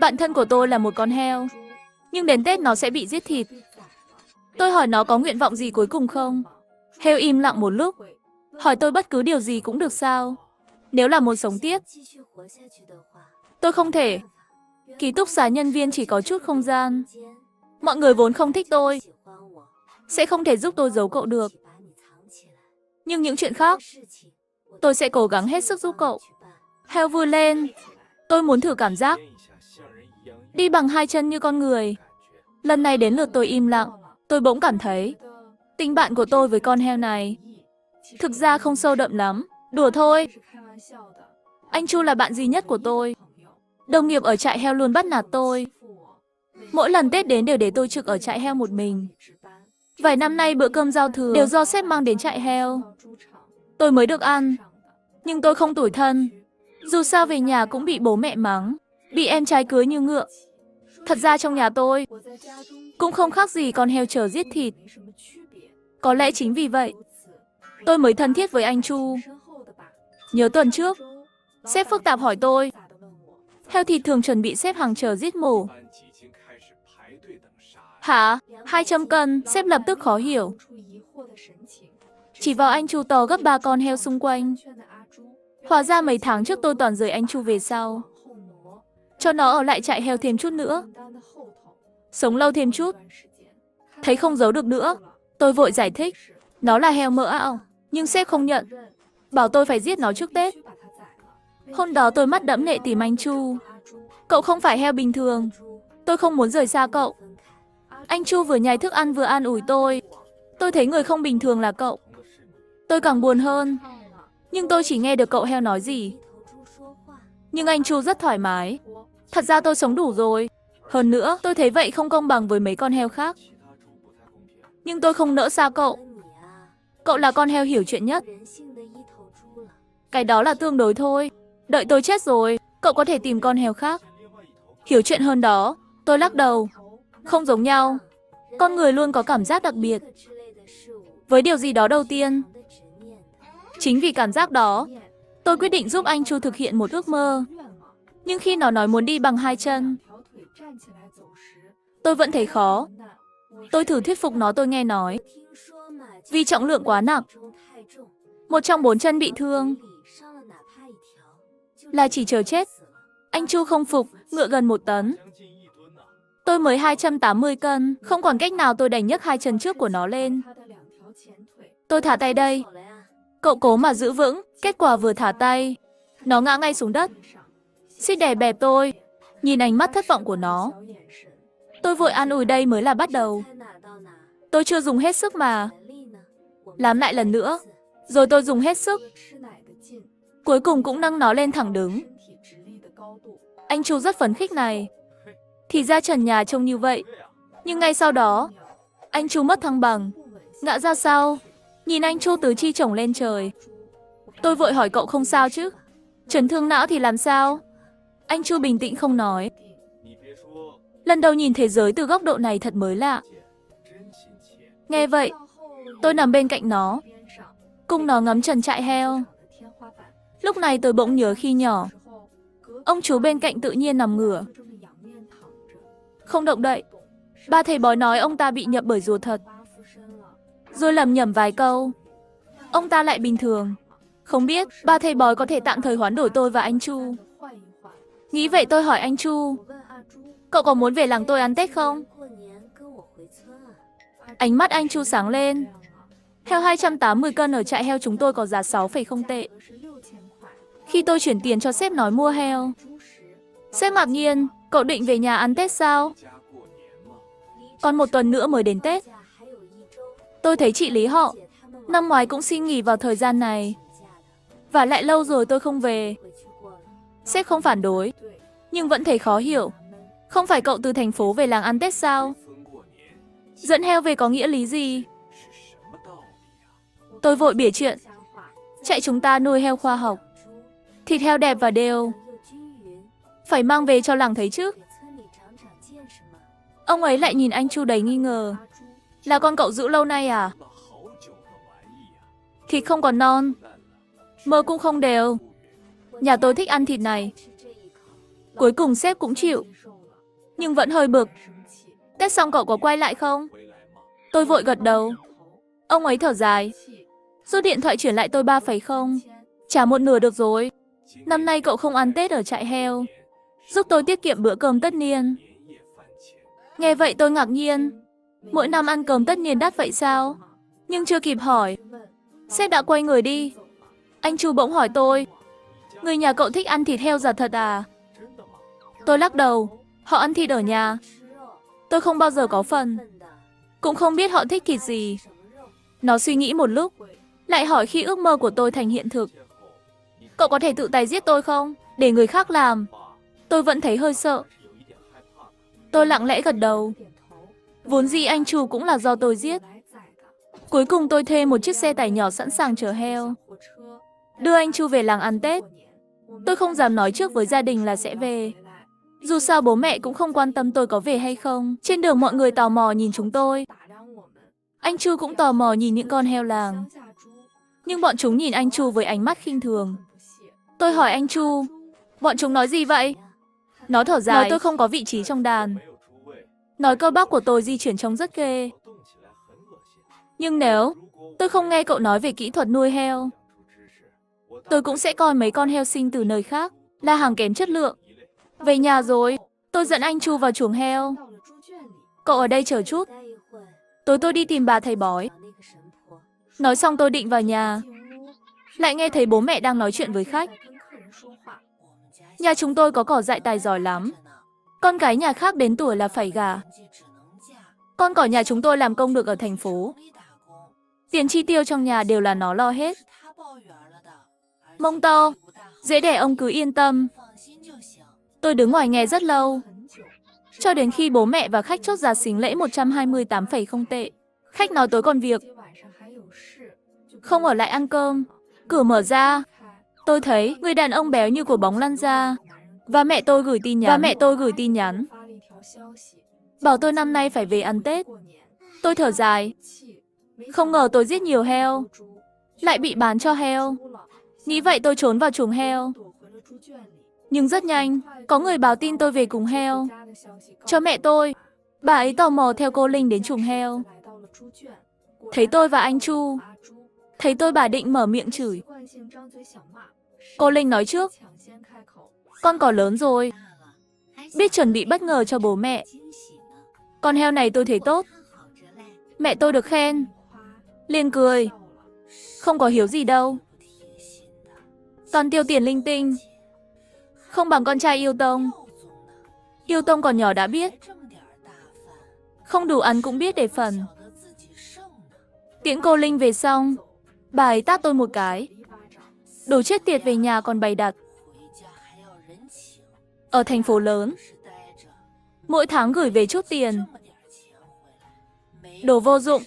Bạn thân của tôi là một con heo, nhưng đến Tết nó sẽ bị giết thịt. Tôi hỏi nó có nguyện vọng gì cuối cùng không? Heo im lặng một lúc, hỏi tôi bất cứ điều gì cũng được sao? Nếu là muốn sống tiếp, tôi không thể. Ký túc xá nhân viên chỉ có chút không gian. Mọi người vốn không thích tôi, sẽ không thể giúp tôi giấu cậu được. Nhưng những chuyện khác, tôi sẽ cố gắng hết sức giúp cậu. Heo vui lên. Tôi muốn thử cảm giác đi bằng hai chân như con người. Lần này đến lượt tôi im lặng. Tôi bỗng cảm thấy tình bạn của tôi với con heo này thực ra không sâu đậm lắm. Đùa thôi. Anh Chu là bạn duy nhất của tôi. Đồng nghiệp ở trại heo luôn bắt nạt tôi. Mỗi lần Tết đến đều để tôi trực ở trại heo một mình. Vài năm nay bữa cơm giao thừa đều do sếp mang đến trại heo. Tôi mới được ăn. Nhưng tôi không tủi thân. Dù sao về nhà cũng bị bố mẹ mắng, bị em trai cưới như ngựa. Thật ra trong nhà tôi cũng không khác gì con heo chờ giết thịt. Có lẽ chính vì vậy, tôi mới thân thiết với anh Chu. Nhớ tuần trước, sếp phức tạp hỏi tôi, heo thịt thường chuẩn bị xếp hàng chờ giết mổ. Hả? 200 cân, sếp lập tức khó hiểu. Chỉ vào anh Chu to gấp 3 con heo xung quanh. Hóa ra mấy tháng trước tôi toàn rời anh Chu về sau, cho nó ở lại trại heo thêm chút nữa, sống lâu thêm chút. Thấy không giấu được nữa, tôi vội giải thích, nó là heo mỡ ảo, nhưng sếp không nhận, bảo tôi phải giết nó trước Tết. Hôm đó tôi mắt đẫm lệ tìm anh Chu. Cậu không phải heo bình thường, tôi không muốn rời xa cậu. Anh Chu vừa nhai thức ăn vừa an ủi tôi. Tôi thấy người không bình thường là cậu. Tôi càng buồn hơn, nhưng tôi chỉ nghe được cậu heo nói gì. Nhưng anh Chu rất thoải mái. Thật ra tôi sống đủ rồi. Hơn nữa, tôi thấy vậy không công bằng với mấy con heo khác. Nhưng tôi không nỡ xa cậu. Cậu là con heo hiểu chuyện nhất. Cái đó là tương đối thôi. Đợi tôi chết rồi, cậu có thể tìm con heo khác hiểu chuyện hơn đó. Tôi lắc đầu. Không giống nhau. Con người luôn có cảm giác đặc biệt với điều gì đó đầu tiên. Chính vì cảm giác đó, tôi quyết định giúp anh Chu thực hiện một ước mơ. Nhưng khi nó nói muốn đi bằng hai chân, tôi vẫn thấy khó. Tôi thử thuyết phục nó, tôi nghe nói vì trọng lượng quá nặng, một trong 4 chân bị thương là chỉ chờ chết. Anh Chu không phục, ngựa gần 1 tấn. Tôi mới 280 cân, không còn cách nào tôi đành nhấc hai chân trước của nó lên. Tôi thả tay đây. Cậu cố mà giữ vững, kết quả vừa thả tay, nó ngã ngay xuống đất. Xích đè bẹp tôi, nhìn ánh mắt thất vọng của nó. Tôi vội an ủi đây mới là bắt đầu. Tôi chưa dùng hết sức mà. Làm lại lần nữa, rồi tôi dùng hết sức. Cuối cùng cũng nâng nó lên thẳng đứng. Anh Chu rất phấn khích này. Thì ra trần nhà trông như vậy. Nhưng ngay sau đó, anh Chu mất thăng bằng, ngã ra sau. Nhìn anh Chu tứ chi chổng lên trời. Tôi vội hỏi cậu không sao chứ? Chấn thương não thì làm sao? Anh Chu bình tĩnh không nói. Lần đầu nhìn thế giới từ góc độ này thật mới lạ. Nghe vậy, tôi nằm bên cạnh nó, cùng nó ngắm trần trại heo. Lúc này tôi bỗng nhớ khi nhỏ, ông chú bên cạnh tự nhiên nằm ngửa, không động đậy. Ba thầy bói nói ông ta bị nhập bởi rùa thật. Rồi lẩm nhẩm vài câu, ông ta lại bình thường. Không biết ba thầy bói có thể tạm thời hoán đổi tôi và anh Chu. Nghĩ vậy tôi hỏi anh Chu, cậu có muốn về làng tôi ăn Tết không? Ánh mắt anh Chu sáng lên. Heo 280 cân ở trại heo chúng tôi có giá 6 không tệ. Khi tôi chuyển tiền cho sếp nói mua heo, sếp ngạc nhiên, cậu định về nhà ăn Tết sao? Còn 1 tuần nữa mới đến Tết. Tôi thấy chị Lý họ, năm ngoái cũng xin nghỉ vào thời gian này. Và lại lâu rồi tôi không về. Sếp không phản đối, nhưng vẫn thấy khó hiểu. Không phải cậu từ thành phố về làng ăn Tết sao? Dẫn heo về có nghĩa lý gì? Tôi vội bỉa chuyện. Trại chúng ta nuôi heo khoa học. Thịt heo đẹp và đều. Phải mang về cho làng thấy chứ. Ông ấy lại nhìn anh Chu đầy nghi ngờ. Là con cậu giữ lâu nay à? Thịt không còn non, mỡ cũng không đều. Nhà tôi thích ăn thịt này. Cuối cùng sếp cũng chịu, nhưng vẫn hơi bực. Test xong cậu có quay lại không? Tôi vội gật đầu. Ông ấy thở dài. Rút điện thoại chuyển lại tôi 3,0. Trả một nửa được rồi. Năm nay cậu không ăn Tết ở trại heo, giúp tôi tiết kiệm bữa cơm tất niên. Nghe vậy tôi ngạc nhiên. Mỗi năm ăn cơm tất niên đắt vậy sao? Nhưng chưa kịp hỏi, sếp đã quay người đi. Anh Chu bỗng hỏi tôi, người nhà cậu thích ăn thịt heo giả thật à? Tôi lắc đầu, họ ăn thịt ở nhà. Tôi không bao giờ có phần, cũng không biết họ thích thịt gì. Nó suy nghĩ một lúc, lại hỏi khi ước mơ của tôi thành hiện thực. Cậu có thể tự tay giết tôi không? Để người khác làm. Tôi vẫn thấy hơi sợ. Tôi lặng lẽ gật đầu. Vốn dĩ anh Chu cũng là do tôi giết. Cuối cùng tôi thuê một chiếc xe tải nhỏ sẵn sàng chở heo, đưa anh Chu về làng ăn Tết. Tôi không dám nói trước với gia đình là sẽ về. Dù sao bố mẹ cũng không quan tâm tôi có về hay không. Trên đường mọi người tò mò nhìn chúng tôi. Anh Chu cũng tò mò nhìn những con heo làng. Nhưng bọn chúng nhìn anh Chu với ánh mắt khinh thường. Tôi hỏi anh Chu, bọn chúng nói gì vậy? Nó thở dài, nói tôi không có vị trí trong đàn. Nói cơ bắp của tôi di chuyển trông rất ghê. Nhưng nếu tôi không nghe cậu nói về kỹ thuật nuôi heo, tôi cũng sẽ coi mấy con heo sinh từ nơi khác là hàng kém chất lượng. Về nhà rồi, tôi dẫn anh Chu vào chuồng heo. Cậu ở đây chờ chút. Tối tôi đi tìm bà thầy bói. Nói xong tôi định vào nhà, lại nghe thấy bố mẹ đang nói chuyện với khách. Nhà chúng tôi có cỏ dại tài giỏi lắm. Con cái nhà khác đến tuổi là phải gả. Con cỏ nhà chúng tôi làm công được ở thành phố. Tiền chi tiêu trong nhà đều là nó lo hết. Mông to, dễ đẻ ông cứ yên tâm. Tôi đứng ngoài nghe rất lâu, cho đến khi bố mẹ và khách chốt giá xính lễ 128,0 tệ. Khách nói tối còn việc, không ở lại ăn cơm. Cửa mở ra, tôi thấy người đàn ông béo như quả bóng lăn ra. Và mẹ tôi gửi tin nhắn. Bảo tôi năm nay phải về ăn Tết. Tôi thở dài. Không ngờ tôi giết nhiều heo, lại bị bán cho heo. Nghĩ vậy tôi trốn vào chuồng heo. Nhưng rất nhanh, có người báo tin tôi về cùng heo cho mẹ tôi. Bà ấy tò mò theo cô Linh đến chuồng heo. Thấy tôi và anh Chu, thấy tôi bà định mở miệng chửi. Cô Linh nói trước, con cỏ lớn rồi, biết chuẩn bị bất ngờ cho bố mẹ. Con heo này tôi thấy tốt. Mẹ tôi được khen, liền cười. Không có hiếu gì đâu, toàn tiêu tiền linh tinh. Không bằng con trai yêu Tông. Yêu Tông còn nhỏ đã biết, không đủ ăn cũng biết để phần. Tiễn cô Linh về xong, bà ấy tát tôi một cái. Đồ chết tiệt, về nhà còn bày đặt. Ở thành phố lớn, mỗi tháng gửi về chút tiền. Đồ vô dụng.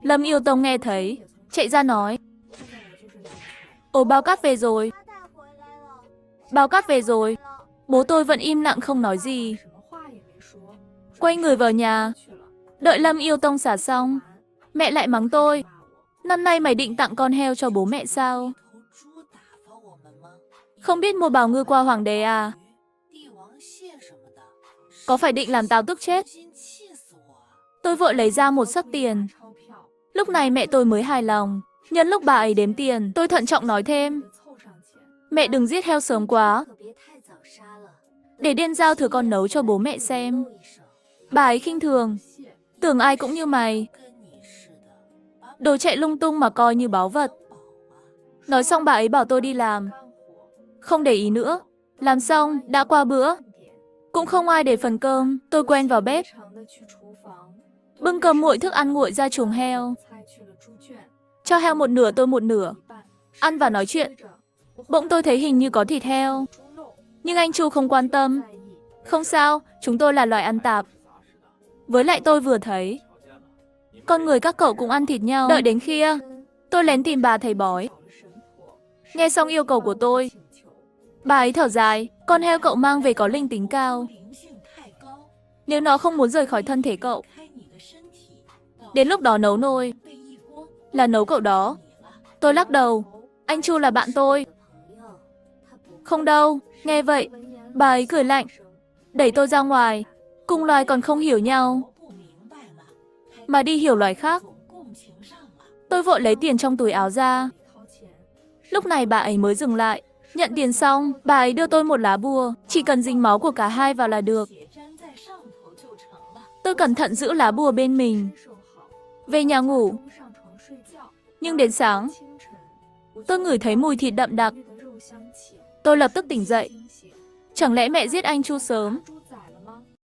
Lâm Yêu Tông nghe thấy, chạy ra nói, ồ, bao cát về rồi. Bao cát về rồi. Bố tôi vẫn im lặng không nói gì. Quay người vào nhà. Đợi Lâm Yêu Tông xả xong, mẹ lại mắng tôi. Năm nay mày định tặng con heo cho bố mẹ sao? Không biết mua bào ngư qua hoàng đế à? Có phải định làm tao tức chết? Tôi vội lấy ra một xấp tiền. Lúc này mẹ tôi mới hài lòng. Nhân lúc bà ấy đếm tiền, tôi thận trọng nói thêm, mẹ đừng giết heo sớm quá, để điên giao thử con nấu cho bố mẹ xem. Bà ấy khinh thường, tưởng ai cũng như mày, đồ chạy lung tung mà coi như báu vật. Nói xong bà ấy bảo tôi đi làm. Không để ý nữa. Làm xong, đã qua bữa. Cũng không ai để phần cơm. Tôi quen vào bếp, bưng cơm nguội thức ăn nguội ra chuồng heo. Cho heo một nửa, tôi một nửa. Ăn và nói chuyện. Bỗng tôi thấy hình như có thịt heo. Nhưng anh Chu không quan tâm. Không sao, chúng tôi là loài ăn tạp. Với lại tôi vừa thấy, con người các cậu cũng ăn thịt nhau. Đợi đến khi tôi lén tìm bà thầy bói. Nghe xong yêu cầu của tôi, bà ấy thở dài, con heo cậu mang về có linh tính cao. Nếu nó không muốn rời khỏi thân thể cậu, đến lúc đó nấu nôi là nấu cậu đó. Tôi lắc đầu, anh Chu là bạn tôi. Không đâu. Nghe vậy, Bà ấy cười lạnh, đẩy tôi ra ngoài. Cùng loài còn không hiểu nhau, mà đi hiểu loài khác. Tôi vội lấy tiền trong túi áo ra. Lúc này bà ấy mới dừng lại. Nhận tiền xong, bà ấy đưa tôi một lá bùa, chỉ cần dính máu của cả hai vào là được. Tôi cẩn thận giữ lá bùa bên mình. Về nhà ngủ. Nhưng đến sáng, tôi ngửi thấy mùi thịt đậm đặc. Tôi lập tức tỉnh dậy. Chẳng lẽ mẹ giết anh Chu sớm?